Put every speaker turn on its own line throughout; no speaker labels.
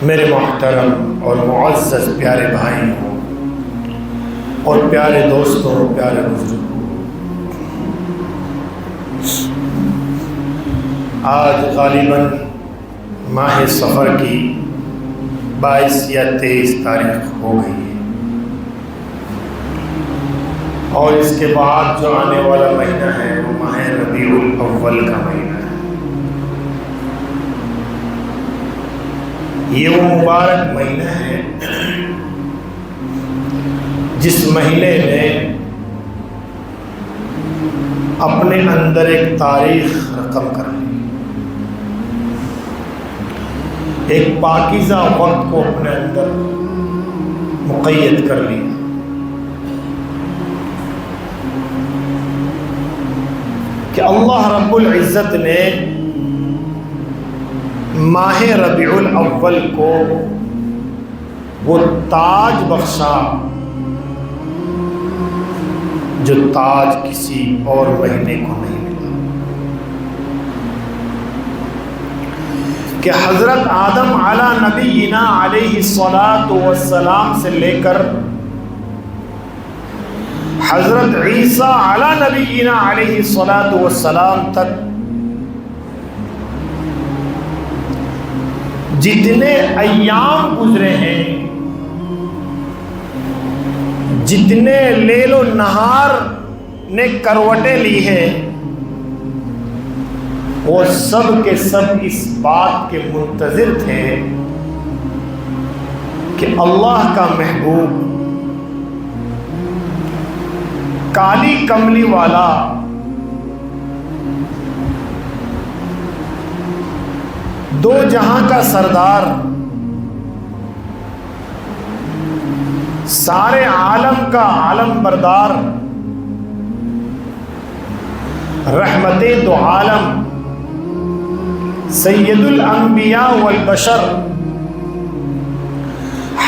میرے محترم اور معزز پیارے بھائیوں اور پیارے دوستوں، پیارے بزرگوں، آج غالباً ماہ صفر کی 22 یا 23 تاریخ ہو گئی ہے، اور اس کے بعد جو آنے والا مہینہ ہے وہ ماہ ربیع الاول کا مہینہ ہے۔ یہ وہ مبارک مہینہ ہے جس مہینے نے اپنے اندر ایک تاریخ رقم کر لی، ایک پاکیزہ وقت کو اپنے اندر مقید کر لی، کہ اللہ رب العزت نے ماہ ربیع الاول کو وہ تاج بخشا جو تاج کسی اور مہینے کو نہیں ملا، کہ حضرت آدم علی نبینا علیہ الصلاۃ والسلام سے لے کر حضرت عیسیٰ علی نبینا علیہ الصلاۃ والسلام تک جتنے ایام گزرے ہیں، جتنے لیل و نہار نے کروٹیں لی ہیں، وہ سب کے سب اس بات کے منتظر تھے کہ اللہ کا محبوب کالی کملی والا دو جہاں کا سردار، سارے عالم کا عالم بردار، رحمت دو عالم، سید الانبیاء والبشر،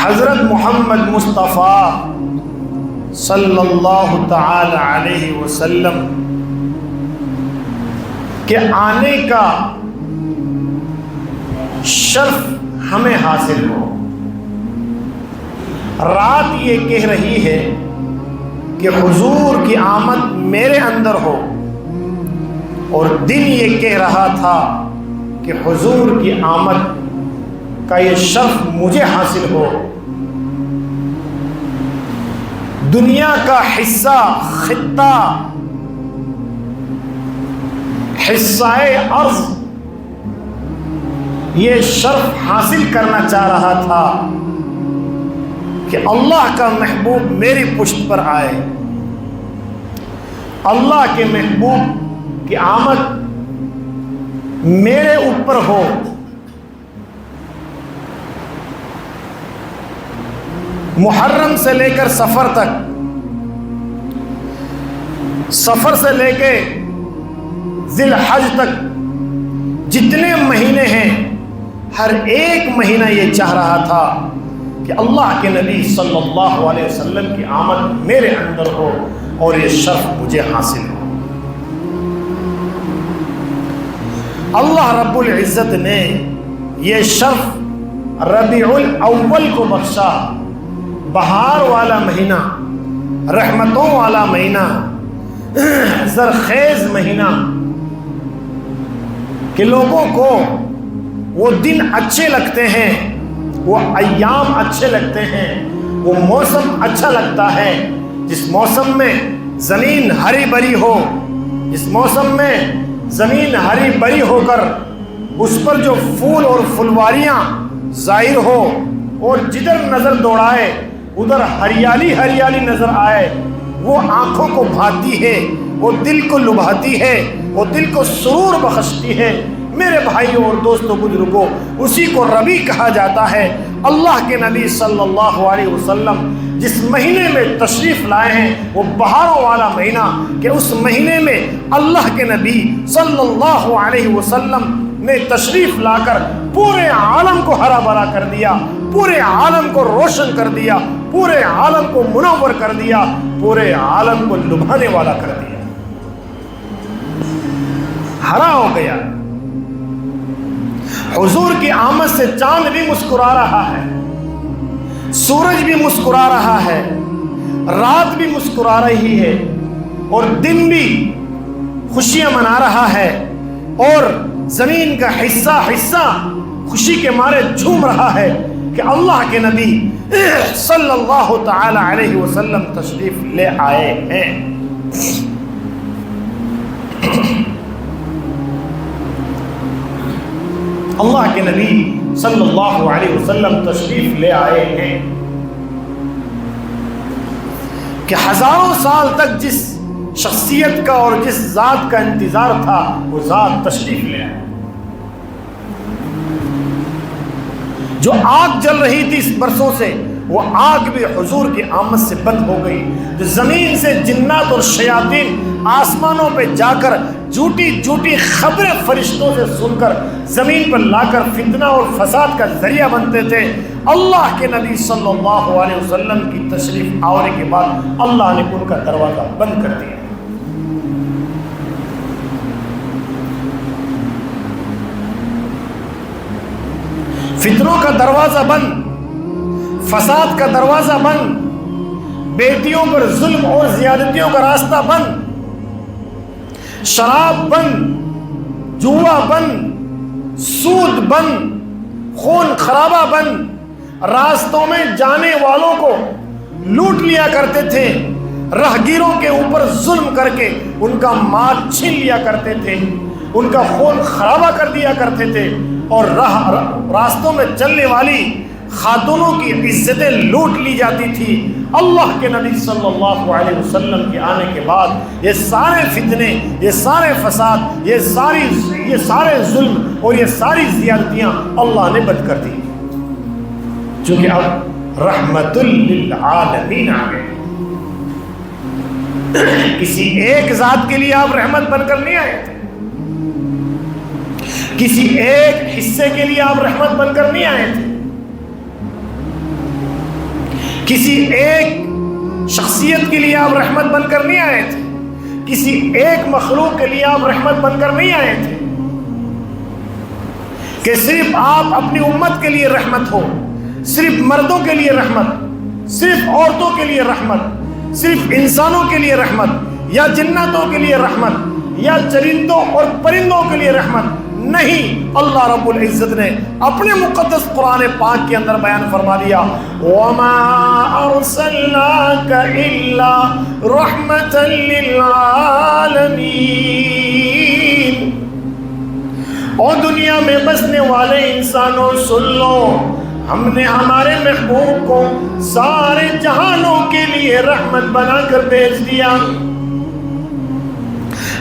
حضرت محمد مصطفیٰ صلی اللہ تعالی علیہ وسلم کے آنے کا شرف ہمیں حاصل ہو۔ رات یہ کہہ رہی ہے کہ حضور کی آمد میرے اندر ہو، اور دن یہ کہہ رہا تھا کہ حضور کی آمد کا یہ شرف مجھے حاصل ہو۔ دنیا کا حصہ، خطہ، حصہ ارض یہ شرف حاصل کرنا چاہ رہا تھا کہ اللہ کا محبوب میری پشت پر آئے، اللہ کے محبوب کی آمد میرے اوپر ہو۔ محرم سے لے کر سفر تک، سفر سے لے کے ذی الحج تک جتنے مہینے ہیں، ہر ایک مہینہ یہ چاہ رہا تھا کہ اللہ کے نبی صلی اللہ علیہ وسلم کی آمد میرے اندر ہو اور یہ شرف مجھے حاصل ہو۔ اللہ رب العزت نے یہ شرف ربیع الاول کو بخشا، بہار والا مہینہ، رحمتوں والا مہینہ، زرخیز مہینہ، کہ لوگوں کو وہ دن اچھے لگتے ہیں، وہ ایام اچھے لگتے ہیں، وہ موسم اچھا لگتا ہے جس موسم میں زمین ہری بھری ہو، جس موسم میں زمین ہری بھری ہو کر اس پر جو پھول اور پھلواریاں ظاہر ہو، اور جدھر نظر دوڑائے ادھر ہریالی ہریالی نظر آئے، وہ آنکھوں کو بھاتی ہے، وہ دل کو لبھاتی ہے، وہ دل کو سرور بخشتی ہے۔ میرے بھائیوں اور دوستوں، بزرگوں، اسی کو ربیع کہا جاتا ہے۔ اللہ کے نبی صلی اللہ علیہ وسلم جس مہینے میں تشریف لائے ہیں وہ بہاروں والا مہینہ، کہ اس مہینے میں اللہ کے نبی صلی اللہ علیہ وسلم نے تشریف لا کر پورے عالم کو ہرا بھرا کر دیا، پورے عالم کو روشن کر دیا، پورے عالم کو منور کر دیا، پورے عالم کو لبھانے والا کر دیا، ہرا ہو گیا۔ حضور کی آمد سے چاند بھی مسکرا رہا ہے، سورج بھی مسکرا رہا ہے، رات بھی مسکرا رہی ہے، اور دن بھی خوشیاں منا رہا ہے، اور زمین کا حصہ خوشی کے مارے جھوم رہا ہے کہ اللہ کے نبی صلی اللہ تعالی علیہ وسلم تشریف لے آئے ہیں۔ اللہ کے نبی صلی اللہ علیہ وسلم تشریف لے آئے ہیں کہ ہزاروں سال تک جس شخصیت کا اور جس ذات کا انتظار تھا وہ ذات تشریف لے آئے۔ جو آگ جل رہی تھی اس برسوں سے، وہ آگ بھی حضور کی آمد سے بند ہو گئی۔ جو زمین سے جنات اور شیاطین آسمانوں پہ جا کر جھوٹی خبریں فرشتوں سے سن کر زمین پر لا کر فتنہ اور فساد کا ذریعہ بنتے تھے، اللہ کے نبی صلی اللہ علیہ وسلم کی تشریف آنے کے بعد اللہ نے ان کا دروازہ بند کر دیا۔ فتنوں کا دروازہ بند، فساد کا دروازہ بند، بیٹیوں پر ظلم اور زیادتیوں کا راستہ بند، شراب بند، جوا بند، سود بند، خون خرابہ بند، راستوں میں جانے والوں کو لوٹ لیا کرتے تھے، راہگیروں کے اوپر ظلم کر کے ان کا مال چھین لیا کرتے تھے، ان کا خون خرابہ کر دیا کرتے تھے، اور راستوں میں چلنے والی خاتونوں کی عزتیں لوٹ لی جاتی تھی۔ اللہ کے نبی صلی اللہ علیہ وسلم کے آنے کے بعد یہ سارے فتنے، یہ سارے فساد، یہ سارے ظلم اور یہ ساری زیادتیاں اللہ نے بند کر دی، چونکہ اب رحمت للعالمین آ گئے۔ کسی ایک ذات کے لیے آپ رحمت بن کر نہیں آئے تھے، کسی ایک حصے کے لیے آپ رحمت بن کر نہیں آئے تھے، کسی ایک شخصیت کے لیے آپ رحمت بن کر نہیں آئے تھے، کسی ایک مخلوق کے لیے آپ رحمت بن کر نہیں آئے تھے کہ صرف آپ اپنی امت کے لیے رحمت ہو، صرف مردوں کے لیے رحمت، صرف عورتوں کے لیے رحمت، صرف انسانوں کے لیے رحمت، یا جناتوں کے لیے رحمت، یا چرندوں اور پرندوں کے لیے رحمت۔ نہیں، اللہ رب العزت نے اپنے مقدس قرآن پاک کے اندر بیان فرما دیا، وَمَا أَرْسَلْنَاكَ إِلَّا رَحْمَةً لِلْعَالَمِينَ۔ اور دنیا میں بسنے والے انسانوں سن لو، ہم نے ہمارے محبوب کو سارے جہانوں کے لیے رحمت بنا کر بھیج دیا۔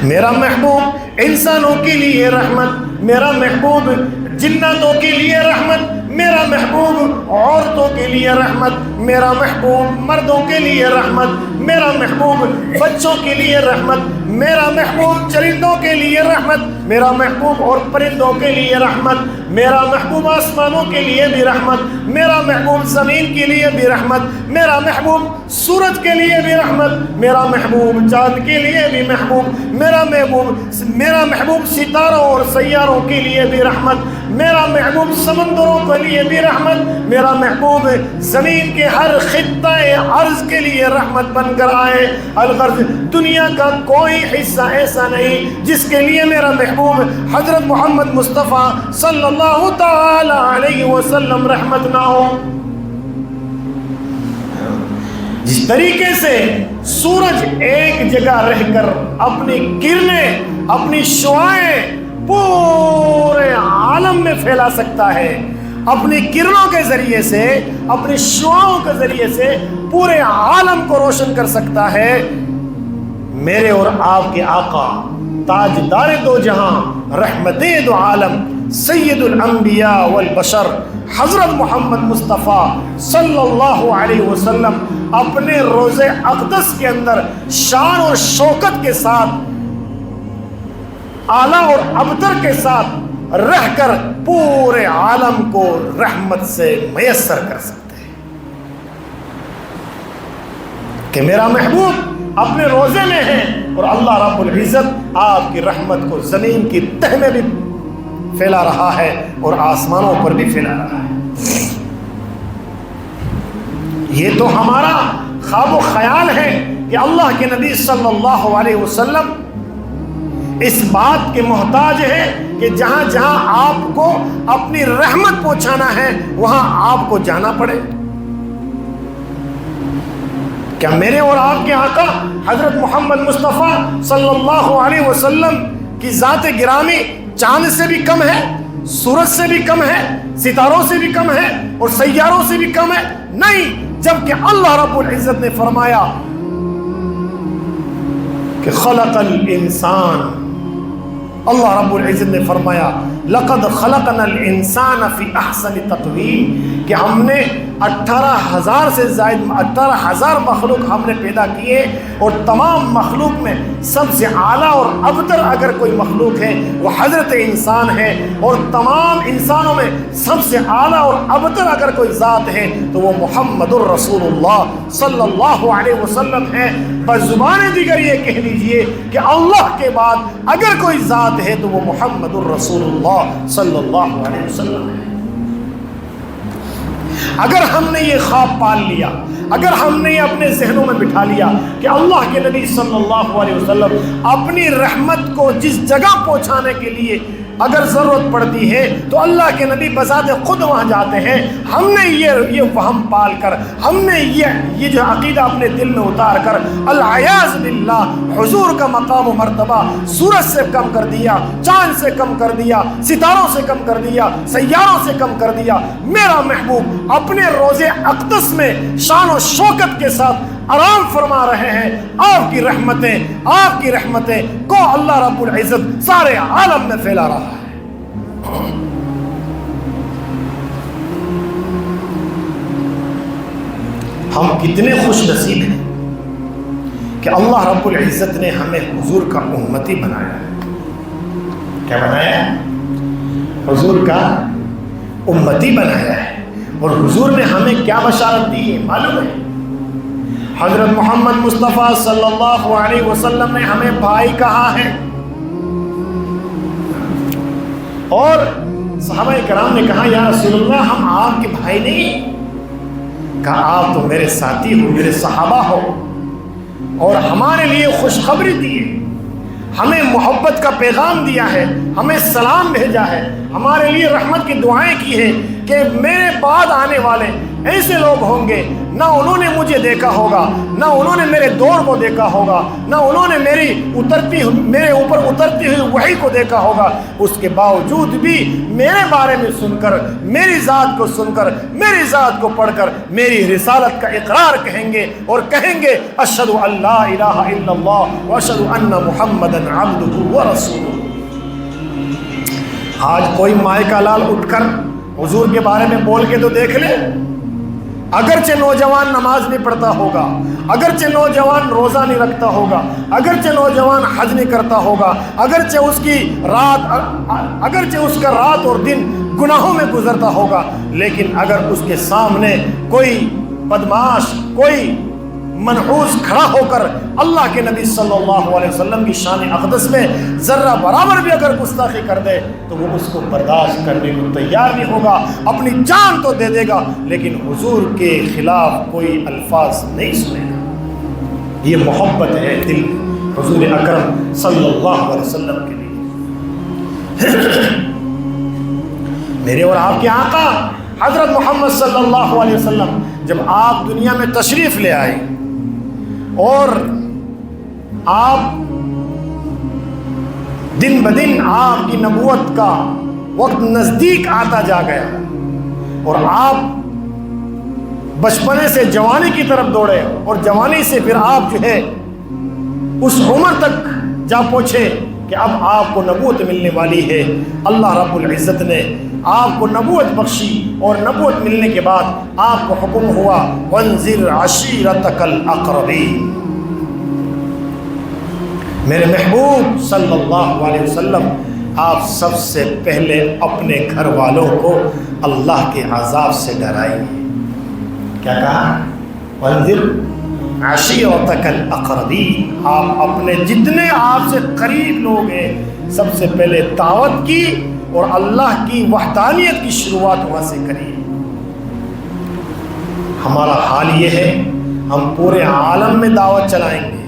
میرا محبوب انسانوں کے لیے رحمت، میرا محبوب جناتوں کے لیے رحمت، میرا محبوب عورتوں کے لیے رحمت، میرا محبوب مردوں کے لیے رحمت، میرا محبوب بچوں کے لیے رحمت، میرا محبوب چرندوں کے لیے رحمت، میرا محبوب اور پرندوں کے لیے رحمت، میرا محبوب آسمانوں کے لیے بھی رحمت، میرا محبوب زمین کے لیے بھی رحمت، میرا محبوب سورج کے لیے بھی رحمت، میرا محبوب چاند کے لیے بھی محبوب، میرا محبوب ستاروں اور سیاروں کے لیے بھی رحمت، میرا محبوب سمندروں کے لیے بھی رحمت، میرا محبوب زمین کے ہر خطہ ارض کے لیے رحمت بن کر آئے۔ الغرض دنیا کا کوئی حصہ ایسا نہیں جس کے لیے میرا محبوب حضرت محمد مصطفیٰ صلی اللہ تعالی علیہ وسلم رحمت نہ ہو۔ جس طریقے سے سورج ایک جگہ رہ کر اپنی کرنیں، اپنی شعاعیں پورے عالم میں پھیلا سکتا ہے، اپنی کرنوں کے ذریعے سے، اپنی شعاعوں کے ذریعے سے پورے عالم کو روشن کر سکتا ہے، میرے اور آپ کے آقا تاجدار دو جہاں، رحمت دو عالم، سید الانبیاء والبشر حضرت محمد مصطفیٰ صلی اللہ علیہ وسلم اپنے روضہ اقدس کے اندر شان اور شوکت کے ساتھ، اعلیٰ اور ابتر کے ساتھ رہ کر پورے عالم کو رحمت سے میسر کر سکتے ہیں کہ میرا محبوب اپنے روزے میں ہے اور اللہ رب العزت آپ کی رحمت کو زمین کی تہ میں بھی پھیلا رہا ہے اور آسمانوں پر بھی پھیلا رہا ہے۔ یہ تو ہمارا خواب و خیال ہے کہ اللہ کے نبی صلی اللہ علیہ وسلم اس بات کے محتاج ہے کہ جہاں جہاں آپ کو اپنی رحمت پہنچانا ہے وہاں آپ کو جانا پڑے۔ کیا میرے اور آپ کے آقا حضرت محمد مصطفیٰ صلی اللہ علیہ وسلم کی ذات گرامی چاند سے بھی کم ہے، سورج سے بھی کم ہے، ستاروں سے بھی کم ہے اور سیاروں سے بھی کم ہے؟ نہیں، جبکہ اللہ رب العزت نے فرمایا کہ خلق الانسان، اللہ رب العزت نے فرمایا لقد خلقنا الانسان فی احسن تقویم، کہ ہم نے 18,000 سے زائد 18,000 مخلوق ہم نے پیدا کیے، اور تمام مخلوق میں سب سے اعلیٰ اور ابتر اگر کوئی مخلوق ہے وہ حضرت انسان ہے، اور تمام انسانوں میں سب سے اعلیٰ اور ابتر اگر کوئی ذات ہے تو وہ محمد الرسول اللہ صلی اللہ علیہ وسلم ہے۔ بزبان دیگر یہ کہہ لیجئے کہ اللہ کے بعد اگر کوئی ذات ہے تو وہ محمد الرسول اللہ صلی اللہ علیہ وسلم ہے۔ اگر ہم نے یہ خواب پال لیا، اگر ہم نے یہ اپنے ذہنوں میں بٹھا لیا کہ اللہ کے نبی صلی اللہ علیہ وسلم اپنی رحمت کو جس جگہ پہنچانے کے لیے اگر ضرورت پڑتی ہے تو اللہ کے نبی بذات خود وہاں جاتے ہیں، ہم نے یہ وہم پال کر، ہم نے یہ جو عقیدہ اپنے دل میں اتار کر العیاذ باللہ حضور کا مقام و مرتبہ سورج سے کم کر دیا، چاند سے کم کر دیا، ستاروں سے کم کر دیا، سیاروں سے کم کر دیا۔ میرا محبوب اپنے روضے اقدس میں شان و شوکت کے ساتھ آرام فرما رہے ہیں۔ آپ کی رحمتیں کو اللہ رب العزت سارے عالم میں پھیلا رہا ہے۔ ہم کتنے خوش نصیب ہیں کہ اللہ رب العزت نے ہمیں حضور کا امتی بنایا ہے۔ کیا بنایا ہے؟ حضور کا امتی بنایا ہے۔ اور حضور نے ہمیں کیا بشارت دی ہے معلوم ہے؟ حضرت محمد مصطفیٰ صلی اللہ علیہ وسلم نے ہمیں بھائی کہا ہے، اور صحابہ کرام نے کہا یا رسول اللہ ہم آپ کے بھائی نہیں؟ کہا آپ تو میرے ساتھی ہو، میرے صحابہ ہو، اور ہمارے لیے خوشخبری دی ہے، ہمیں محبت کا پیغام دیا ہے، ہمیں سلام بھیجا ہے، ہمارے لیے رحمت کی دعائیں کی ہے کہ میرے بعد آنے والے ایسے لوگ ہوں گے نہ انہوں نے مجھے دیکھا ہوگا، نہ انہوں نے میرے دور کو دیکھا ہوگا، نہ انہوں نے میرے اوپر اترتی ہوئی وحی کو دیکھا ہوگا، اس کے باوجود بھی میرے بارے میں سن کر، میری ذات کو سن کر، میری ذات کو پڑھ کر میری رسالت کا اقرار کہیں گے، اور کہیں گے اشہد ان لا الہ الا اللہ واشہد ان محمدا عبدہ ورسولہ۔ آج کوئی مائے کا لال اٹھ کر حضور کے بارے میں بول کے تو دیکھ لے، اگرچہ نوجوان نماز نہیں پڑھتا ہوگا، اگرچہ نوجوان روزہ نہیں رکھتا ہوگا، اگرچہ نوجوان حج نہیں کرتا ہوگا، اگرچہ اس کا رات اور دن گناہوں میں گزرتا ہوگا، لیکن اگر اس کے سامنے کوئی بدماش، کوئی منحوس کھڑا ہو کر اللہ کے نبی صلی اللہ علیہ وسلم کی شان اقدس میں ذرہ برابر بھی اگر گستاخی کر دے تو وہ اس کو برداشت کرنے کو تیار نہیں ہوگا، اپنی جان تو دے دے گا لیکن حضور کے خلاف کوئی الفاظ نہیں سنے گا۔ یہ محبت ہے دل حضور اکرم صلی اللہ علیہ وسلم کے لیے۔ میرے اور آپ کے آقا حضرت محمد صلی اللہ علیہ وسلم جب آپ دنیا میں تشریف لے آئے اور آپ دن بدن آپ کی نبوت کا وقت نزدیک آتا جا گیا اور آپ بچپنے سے جوانی کی طرف دوڑے اور جوانی سے پھر آپ جو ہے اس عمر تک جا پہنچے کہ اب آپ کو نبوت ملنے والی ہے۔ اللہ رب العزت نے آپ کو نبوت بخشی اور نبوت ملنے کے بعد آپ کو حکم ہوا وانذر عشیرتک الاقربین۔ میرے محبوب صلی اللہ علیہ وسلم آپ سب سے پہلے اپنے گھر والوں کو اللہ کے عذاب سے ڈرائیں۔ کیا کہا؟ وانذر عشیرتک الاقربین، آپ اپنے جتنے آپ سے قریب لوگ ہیں سب سے پہلے دعوت کی اور اللہ کی وحدانیت کی شروعات وہاں سے کریے۔ ہمارا حال یہ ہے، ہم پورے عالم میں دعوت چلائیں گے،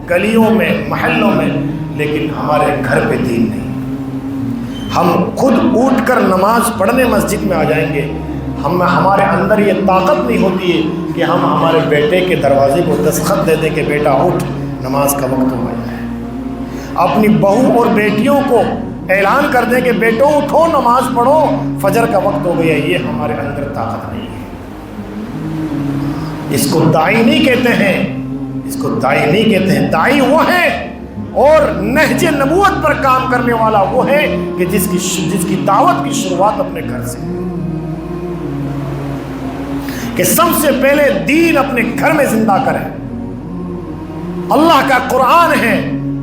گلیوں میں، محلوں میں، لیکن ہمارے گھر پہ دین نہیں۔ ہم خود اٹھ کر نماز پڑھنے مسجد میں آ جائیں گے، ہمارے اندر یہ طاقت نہیں ہوتی ہے کہ ہم ہمارے بیٹے کے دروازے کو دستخط دے دیں کہ بیٹا اٹھ، نماز کا وقت ہو گیا ہے۔ اپنی بہو اور بیٹیوں کو اعلان کر دیں کہ بیٹوں اٹھو، نماز پڑھو، فجر کا وقت ہو گیا۔ یہ ہمارے اندر طاقت نہیں ہے۔ اس کو داعی نہیں کہتے ہیں، اس کو داعی نہیں کہتے ہیں۔ داعی وہ ہے اور نہج نبوت پر کام کرنے والا وہ ہے کہ جس کی دعوت کی شروعات اپنے گھر سے، کہ سب سے پہلے دین اپنے گھر میں زندہ کریں۔ اللہ کا قرآن ہے،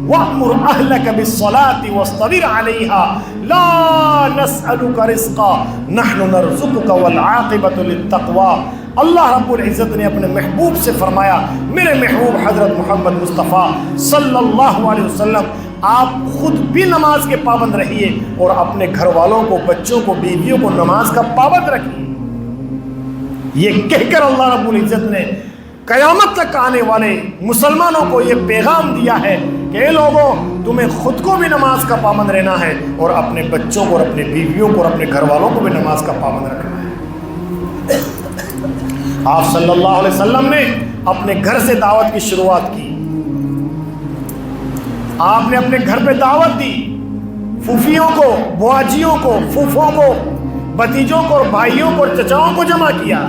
وَأْمُرْ أَهْلَكَ بِالصَّلَاةِ وَاصْطَبِرْ عَلَيْهَا لَا نَسْأَلُكَ رِزْقًا نَحْنُ نَرْزُقُكَ وَالْعَاقِبَةُ لِلتَّقْوَىٰ۔ اللہ رب العزت نے اپنے محبوب سے فرمایا، میرے محبوب حضرت محمد مصطفیٰ صلی اللہ علیہ وسلم، آپ خود بھی نماز کے پابند رہیے اور اپنے گھر والوں کو، بچوں کو، بیویوں کو نماز کا پابند رکھیے۔ یہ کہہ کر اللہ رب العزت نے قیامت تک آنے والے مسلمانوں کو یہ پیغام دیا ہے کہ اے لوگوں، تمہیں خود کو بھی نماز کا پابند رہنا ہے اور اپنے بچوں کو اور اپنے بیویوں کو اور اپنے گھر والوں کو بھی نماز کا پابند رکھنا ہے۔ آپ صلی اللہ علیہ وسلم نے اپنے گھر سے دعوت کی شروعات کی۔ آپ نے اپنے گھر پہ دعوت دی، پھوپھیوں کو، بواجیوں کو، پھوپھوں کو، بھتیجوں کو اور بھائیوں کو اور چچاؤں کو جمع کیا۔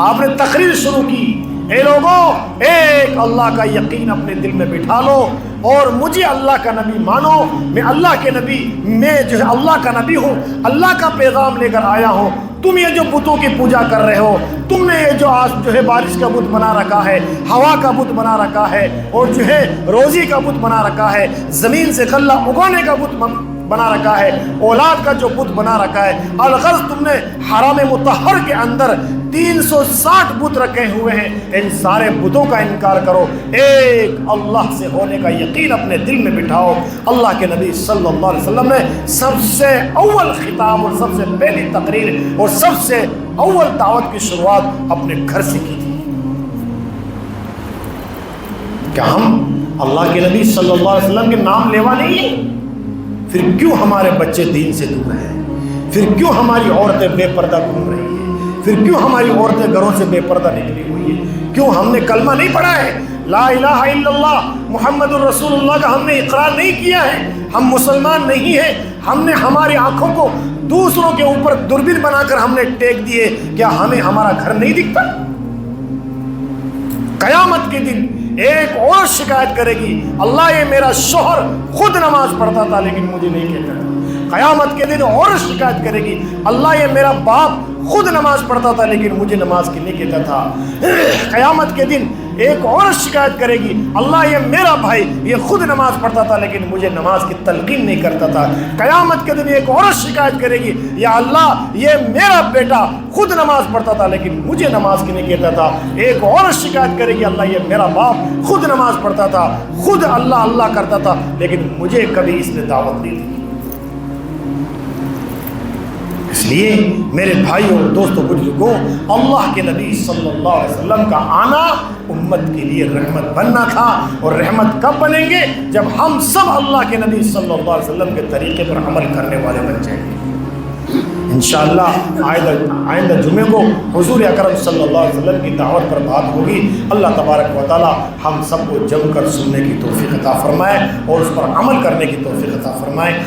آپ نے تقریر شروع کی، اے لوگوں، ایک اللہ کا یقین اپنے دل میں بٹھا لو اور مجھے اللہ کا نبی مانو۔ میں اللہ کے نبی، میں جو ہے اللہ کا نبی ہوں، اللہ کا پیغام لے کر آیا ہوں۔ تم یہ جو بتوں کی پوجا کر رہے ہو، تم نے یہ جو ہے بارش کا بت بنا رکھا ہے، ہوا کا بت بنا رکھا ہے، اور جو ہے روزی کا بت بنا رکھا ہے، زمین سے غلہ اگانے کا بت بنا رکھا ہے، اولاد کا جو بت بنا رکھا ہے، الغرض تم نے حرام مطہر کے اندر 360 بت رکھے ہوئے ہیں۔ ان سارے بتوں کا انکار کرو، ایک اللہ سے ہونے کا یقین اپنے دل میں بٹھاؤ۔ اللہ کے نبی صلی اللہ علیہ وسلم نے سب سے اول خطاب اور سب سے پہلی تقریر اور سب سے اول دعوت کی شروعات اپنے گھر سے کی تھی۔ کیا ہم اللہ کے نبی صلی اللہ علیہ وسلم کے نام لیوا نہیں ہیں؟ پھر کیوں ہمارے بچے دین سے دور ہیں؟ پھر کیوں ہماری عورتیں بے پردہ گھوم رہی ہیں؟ پھر کیوں ہماری عورتیں گھروں سے بے پردہ نکلی ہوئی ہیں؟ کیوں ہم نے کلمہ نہیں پڑھا ہے؟ لا الہ الا اللہ محمد الرسول اللہ کا ہم نے اقرار نہیں کیا ہے؟ ہم مسلمان نہیں ہیں؟ ہم نے ہماری آنکھوں کو دوسروں کے اوپر دوربین بنا کر ہم نے ٹیک دیے، کیا ہمیں ہمارا گھر نہیں دکھتا؟ قیامت کے دن ایک اور شکایت کرے گی، اللہ یہ میرا شوہر خود نماز پڑھتا تھا لیکن مجھے نہیں کہتا تھا۔ قیامت کے دن اور شکایت کرے گی، اللہ یہ میرا باپ خود نماز پڑھتا تھا لیکن مجھے نماز کی نہیں کہتا تھا۔ قیامت کے دن ایک اور شکایت کرے گی، اللہ یہ میرا بھائی یہ خود نماز پڑھتا تھا لیکن مجھے نماز کی تلقین نہیں کرتا تھا۔ قیامت کے دن ایک اور شکایت کرے گی، یا اللہ یہ میرا بیٹا خود نماز پڑھتا تھا لیکن مجھے نماز کی نہیں کہتا تھا۔ ایک اور شکایت کرے گی، اللہ یہ میرا باپ خود نماز پڑھتا تھا، خود اللہ اللہ کرتا تھا لیکن مجھے کبھی اس نے دعوت نہیں دی۔ اس لیے میرے بھائیوں اور دوستوں بزرگوں، اللہ کے نبی صلی اللہ علیہ وسلم کا آنا امت کے لیے رحمت بننا تھا، اور رحمت کب بنیں گے؟ جب ہم سب اللہ کے نبی صلی اللہ علیہ وسلم کے طریقے پر عمل کرنے والے بن جائیں گے۔ انشاءاللہ آئندہ جمعے کو حضور اکرم صلی اللہ علیہ وسلم کی دعوت پر بات ہوگی۔ اللہ تبارک و تعالی ہم سب کو جم کر سننے کی توفیق عطا فرمائے اور اس پر عمل کرنے کی توفیق عطا فرمائے۔